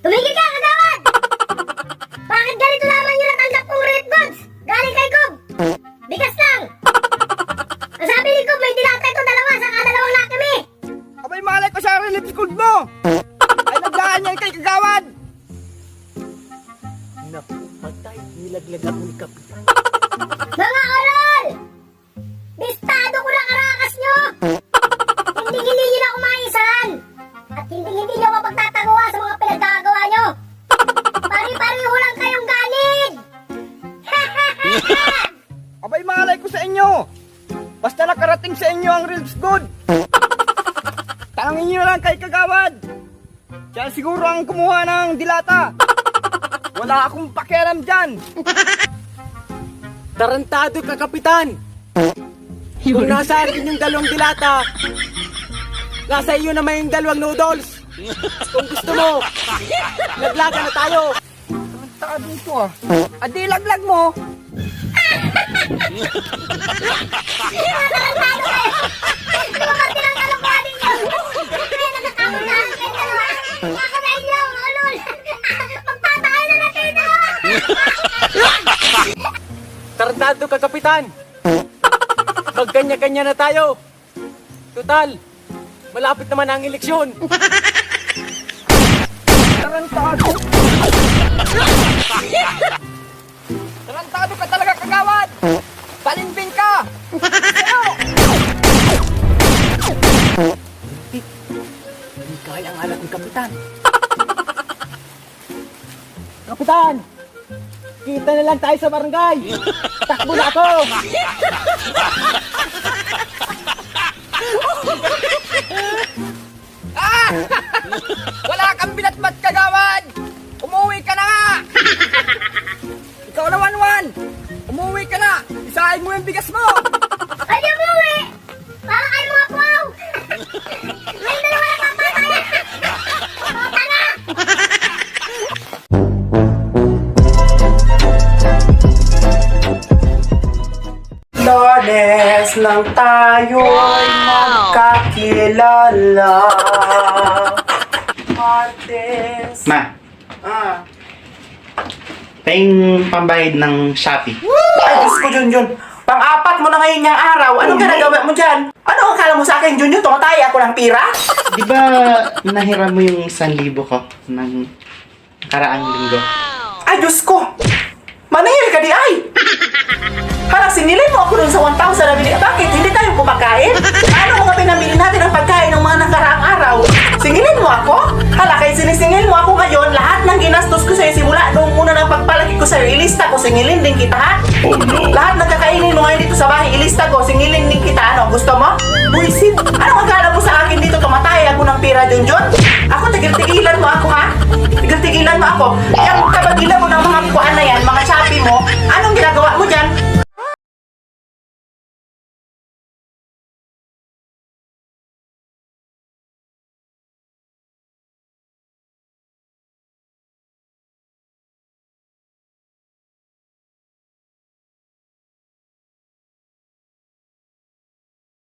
Tumigil ka, kagawad! Bakit ganito naman yung natanggap kong red goods? Galing kay Cobb. Bigas lang. Ang sabi ni Cobb, may dilata ito dalawa, saka dalawang lakimi. Abay, malay ko sa relief gold mo! Ay, nagdaan yan kay kagawad! Naku, patay. Nilaglag ako ni Kapitan. Mga olol! Bistado ko na karakas nyo! Hindi nyo na umaisan! At hindi nyo mapagtataguwa sa mga pinagkagawa nyo! Pari-pariho lang kayong ganid! Abay, malay ko sa inyo! Basta nakarating sa inyo ang relief gold! Tangin nyo lang kay kagawad! Siya siguro ang kumuha ng dilata! Wala akong pakialam dyan! Tarantado ka, Kapitan! Kung nasaan din yung dalawang dilata, nasa iyo naman yung dalawang noodles. Kung gusto mo, laglagan na tayo. Tarantado ito ah! Adi, laglag mo! Lumabas nilang kalokohan ninyo! Kaya natatakot na ang kayo dalawa! Ako na inyo, olol! Magpatahay na natin ito! Tarantado ka, Kapitan! Magkanya-kanya na tayo. Total, malapit naman ang eleksyon. Tarantado! Tarantado ka talaga, kagawad! Palinbing ka! Ano? Hindi kaya ang alat ng Kapitan. Kapitan! Kita na lang tayo sa barangay! Takbo na ako! Ah! Wala kang binatbat, kagawad! Umuwi ka na nga! Ikaw na, Wanwan! Umuwi ka na! Isahin mo yung bigas mo! Pwede umuwi! Para kayo mga puwaw! Ngayon na naman ang papatayan! Pumunta na! Lones nang tayo'y magkakilala. Martes. Ma, Ah. tayong pambayad ng Shopee. Ay, Diyos ko, Junjun. Pang-apat mo na ngayon niyang araw. Anong ginagawa mo dyan? Ano ang akala mo sa akin, Junjun? Tumataya ako ng pira? Di ba nahiram mo yung 1,000 ko ng karaang linggo? Ay, Diyos ko. Manahil ka di ay. Parang sinilin mo ako dun sa 1,000 na binili. Bakit? Hindi tayo kumakain? Ano mga pinamili natin ang pagkain ng mga nakaraang araw? Singilin mo ako? Hala, kaya sinisingil mo ako ngayon, lahat ng ginastos ko sa'yo simula noong una ng pagpalaki ko sa'yo, ilista ko, singilin din kita, ha? Lahat ng kakainin mo ngayon dito sa bahay, ilista ko, singilin din kita, ano? Gusto mo? Buisit! Anong akala mo sa akin dito, tumatay ako ng pira, Junjun? Ako, tigil-tigilan mo ako, ha? Tigil-tigilan mo ako. Yung kabagilan mo ng mga kuhaan na yan, mga Shopee mo, anong ginagawa mo dyan?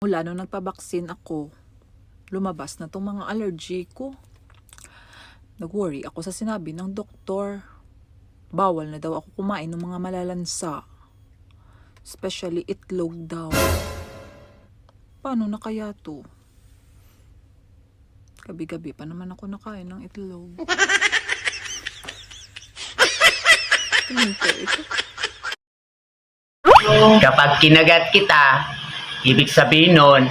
Mula nung nagpabaksin ako, lumabas na tong mga allergy ko. Nag-worry ako sa sinabi ng doktor. Bawal na daw ako kumain ng mga malalansa. Especially itlog daw. Paano na kaya to? Gabi-gabi pa naman ako nakain ng itlog. Tingin ko ito. Kapag kinagat kita, ibig sabihin nun,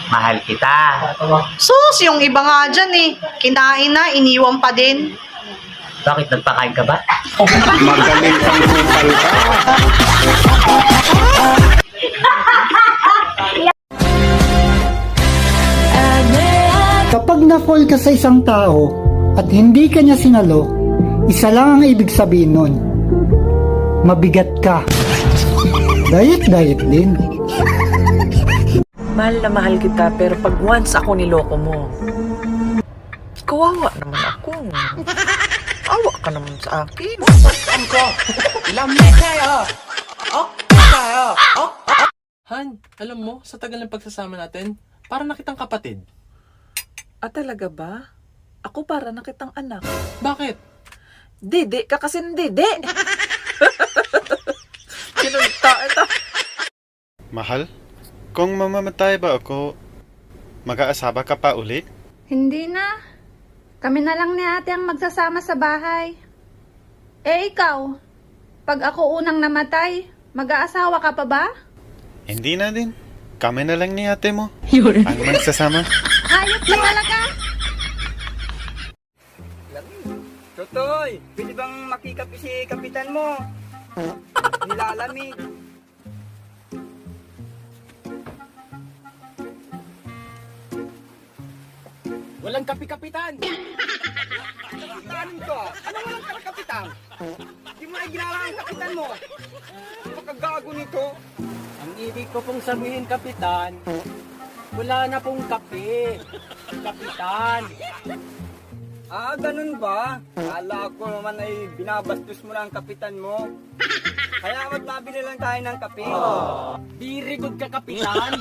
mahal kita. Sus, yung iba nga dyan eh. Kinain na, iniwan pa din. Bakit nagpakain ka ba? Magaling kang kupal ka. Kapag na-fall ka sa isang tao at hindi ka niya sinalo, isa lang ang ibig sabihin nun. Mabigat ka. Diet din. Mahal na mahal kita, pero pag once ako niloko mo, kawawa naman ako. Awa ka naman sa akin. Han, alam mo, sa tagal ng pagsasama natin, parang nakitang kapatid. Ah, talaga ba? Ako para na kitang anak. Bakit? Dede ka kasi dede. Kinunta ito. Mahal, kung mamamatay ba ako, mag-aasawa ka pa ulit? Hindi na. Kami na lang ni ate ang magsasama sa bahay. Eh ikaw, pag ako unang namatay, mag-aasawa ka pa ba? Hindi na din. Kami na lang ni ate mo. Ang magsasama. Hayop ka talaga. Totoy, pwede bang makikapi si kapitan mo? Nilalamig. Walang kapi-kapitan. Kapitan ko. Ano walang kapitan? Di mo ay ginawa ang kapitan mo. Napakagago nito. Ang ibig ko pong sabihin, kapitan, wala na pong kape. Kapitan. Ah, ganun ba? Kala ko naman ay binabastos mo na ang kapitan mo. Kaya magbabili lang tayo ng kape. Very good ka, kapitan.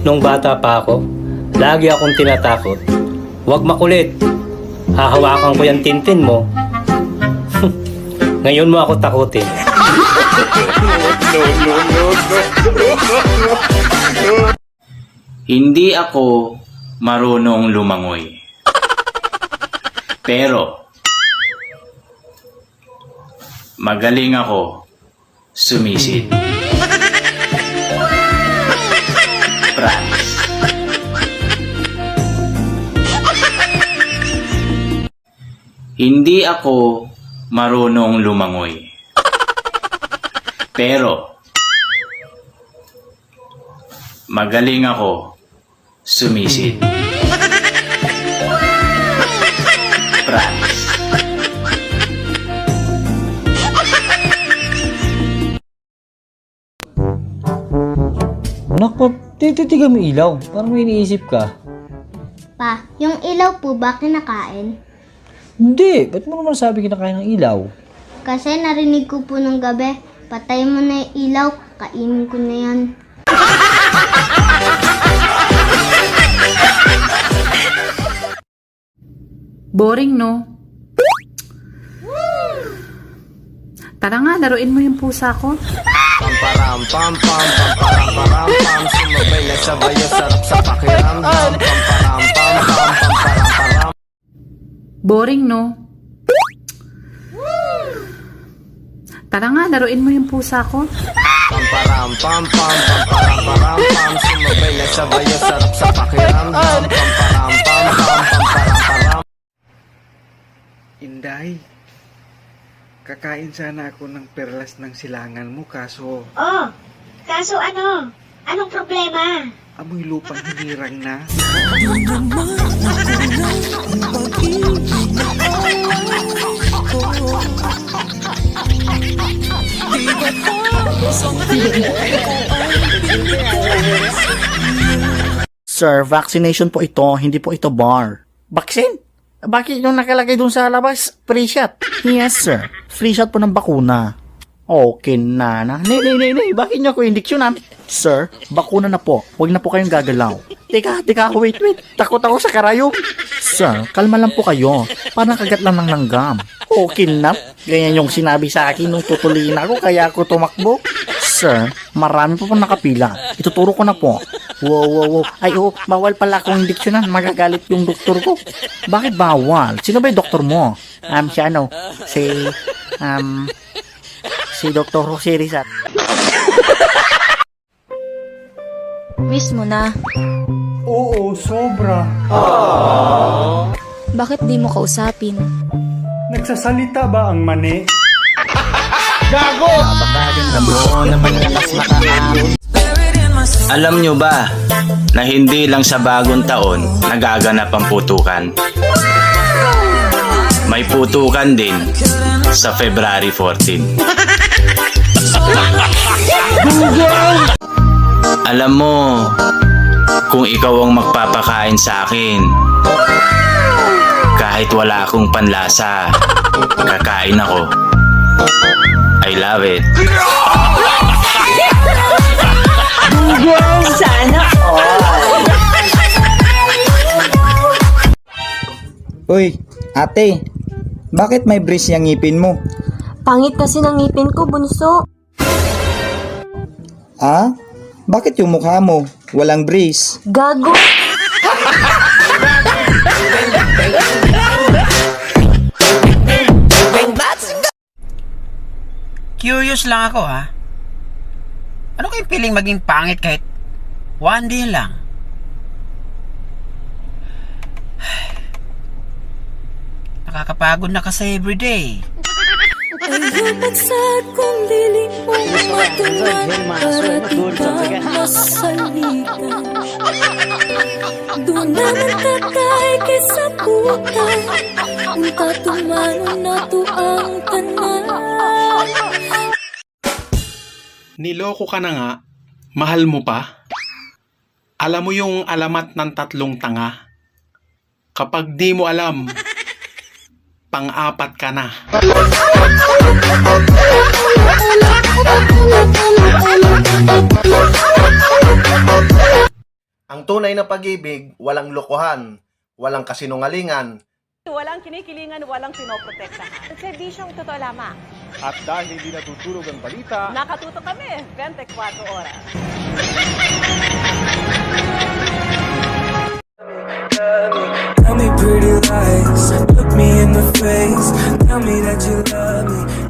Nung bata pa ako, lagi akong tinatakot. Huwag makulit. Hahawakan ko yung tintin mo. Ngayon mo ako takutin. Hindi ako marunong lumangoy. Pero, magaling ako sumisid. Promise. Hindi ako marunong lumangoy. Pero, magaling ako sumisid. Promise. Anak, tititigan mo ilaw. Parang may iniisip ka. Pa, yung ilaw po ba kinakain? Hindi, ba't mo naman sabi kinakain ng ilaw? Kasi narinig ko po nung gabi, patay mo na yung ilaw, kainin ko na yan. Boring, no? Tara nga, laruin mo yung pusa ko. Sumabay na sabay ang sarap sa pakiramdam. Boring, no? Tara nga, laruin mo yung pusa ko. Sumabay na sabay ang sarap sa pakiramdam. Inday, kakain sana ako ng perlas ng silangan mo kaso Oh, kaso ano? Anong problema? amoy lupang hinirang na. Sir, vaccination po ito, hindi po ito bar. Vaccine? Bakit yung nakalagay dun sa labas? Free shot? Yes, sir. Free shot po ng bakuna. Okay na. Nay, bakit niyo ako indiksyonan? Sir, bakuna na po. Huwag na po kayong gagalaw. Teka, wait. Takot ako sa karayom. Sir, kalma lang po kayo. Parang kagat lang ng langgam. Okay na. Ganyan yung sinabi sa akin nung tutuliin ako kaya ako tumakbo. Sir, marami po pong nakapila. Ituturo ko na po. Wow. Ay, bawal pala akong indiksyonan. Magagalit yung doktor ko. Bakit bawal? Sino ba yung doktor mo? Si Dr. Jose Rizat. Miss mo na. Oo, sobra. Bakit di mo kausapin? Nagsasalita ba ang mani? Alam nyo ba na hindi lang sa bagong taon nagaganap ang putukan? May putukan din sa February 14. Alam mo, Kung ikaw ang magpapakain sa akin, kahit wala akong panlasa, kakain ako. I love it. Sana all. Uy, ate, bakit may brace yung ngipin mo? Pangit kasi ng ngipin ko, bunso. Ah? Bakit yung mukha mo walang brace? Gago. Curious lang ako ha. Ano kayong feeling maging pangit kahit one day lang? Nakakapagod na kasi everyday. Ayun sa kong dilim mo matunan para di ka masalikan. Doon naman tatay kaysa putay, unta tumano na to ang tanan. Niloko ka na nga, mahal mo pa? Alam mo yung alamat ng 3 tanga? Kapag di mo alam, pang-4 ka na. Ang tunay na pag-ibig, walang lokohan, walang kasinungalingan. Walang kinikilingan, walang pinoprotektahan. Serbisyong totoo lamang. At dahil hindi natutulog ang balita, Nakatuto kami 24 oras. Tell me pretty lies, look me in the face. Tell me that you love me.